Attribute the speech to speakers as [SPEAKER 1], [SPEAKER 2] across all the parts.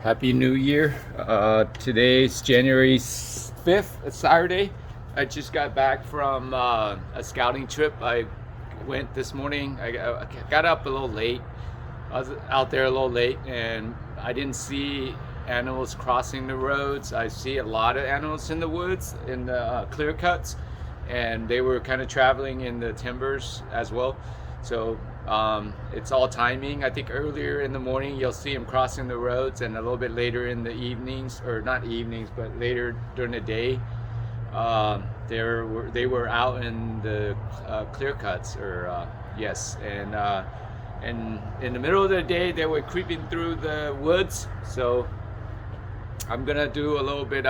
[SPEAKER 1] Happy New Year. Today's January 5th, a Saturday. I just got back from a scouting trip. I went this morning. I got up a little late. I was out there a little late and I didn't see animals crossing the roads. I see a lot of animals in the woods, in the clear cuts, and they were kind of traveling in the timbers as well. So it's all timing. I think earlier in the morning you'll see them crossing the roads, and a little bit later in the evenings, or not evenings, but later during the day, they were out in the clear cuts, or yes, and in the middle of the day they were creeping through the woods. So I'm gonna do a little bit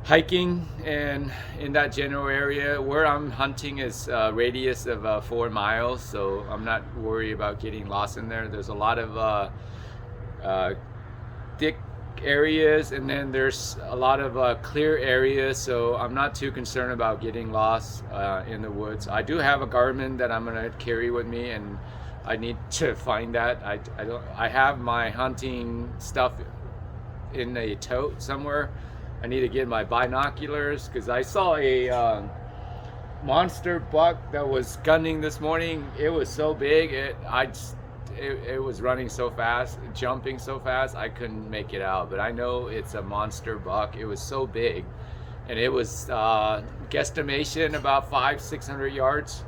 [SPEAKER 1] hiking, and in that general area where I'm hunting is a radius of 4 miles, so I'm not worried about getting lost in there. There's a lot of thick areas, and then there's a lot of clear areas, so I'm not too concerned about getting lost in the woods. I do have a Garmin that I'm gonna carry with me, and I need to find that. I have my hunting stuff in a tote somewhere. I need to get my binoculars, because I saw a monster buck that was gunning this morning. It was so big, it was running so fast, jumping so fast, I couldn't make it out. But I know it's a monster buck. It was so big, and it was guesstimation about 500-600 yards,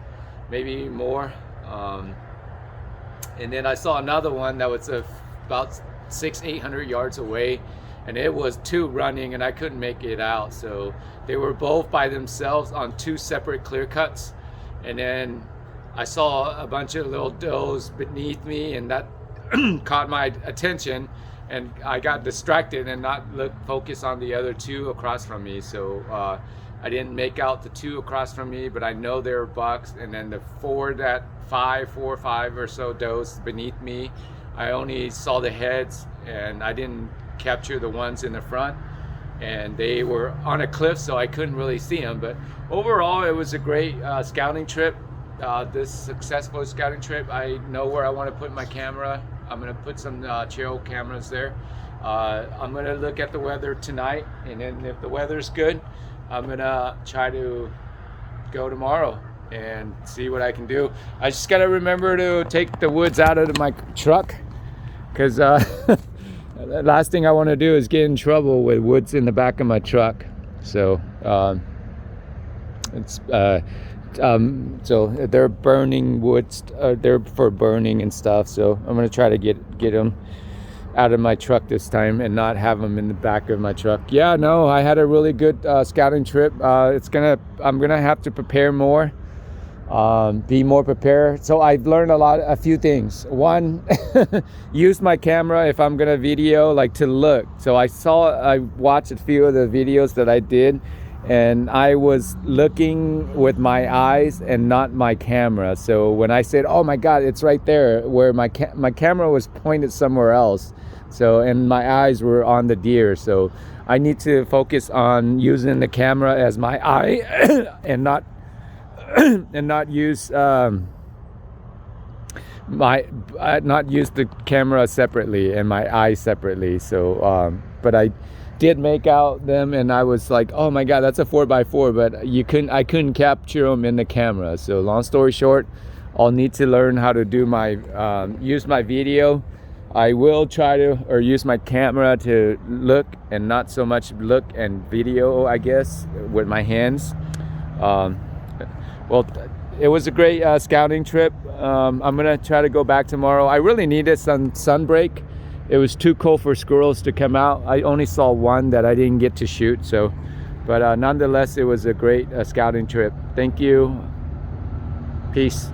[SPEAKER 1] maybe more. And then I saw another one that was about 600-800 yards away, and it was two running, and I couldn't make it out. So they were both by themselves on two separate clear cuts. And then I saw a bunch of little does beneath me, and that caught my attention, and I got distracted and not focus on the other two across from me. So I didn't make out the two across from me, but I know they were bucks. And then the four or five or so does beneath me, I only saw the heads, and I didn't capture the ones in the front, and they were on a cliff, so I couldn't really see them. But overall, it was a great scouting trip. This successful scouting trip. I know where I want to put my camera. I'm going to put some trail cameras there. I'm going to look at the weather tonight, and then if the weather's good, I'm going to try to go tomorrow and see what I can do. I just got to remember to take the woods out of my truck, because the last thing I want to do is get in trouble with woods in the back of my truck. So so they're burning woods. They're for burning and stuff. So I'm gonna try to get them out of my truck this time and not have them in the back of my truck. Yeah, no, I had a really good scouting trip. I'm gonna have to prepare more. Be more prepared. So I've learned a few things. One, use my camera if I'm gonna video, like, to look. So I watched a few of the videos that I did, and I was looking with my eyes and not my camera. So when I said, oh my God, it's right there, where my camera was pointed somewhere else. So, and my eyes were on the deer. So I need to focus on using the camera as my eye and not use not use the camera separately and my eye separately. So but I did make out them, and I was like, oh my God, that's a 4x4, but I couldn't capture them in the camera. So long story short, I'll need to learn how to do my use my video. I will try to, or use my camera to look, and not so much look and video, I guess, with my hands. Well, it was a great scouting trip. I'm gonna try to go back tomorrow. I really needed some sun break. It was too cold for squirrels to come out. I only saw one that I didn't get to shoot. So, but nonetheless, it was a great scouting trip. Thank you. Peace.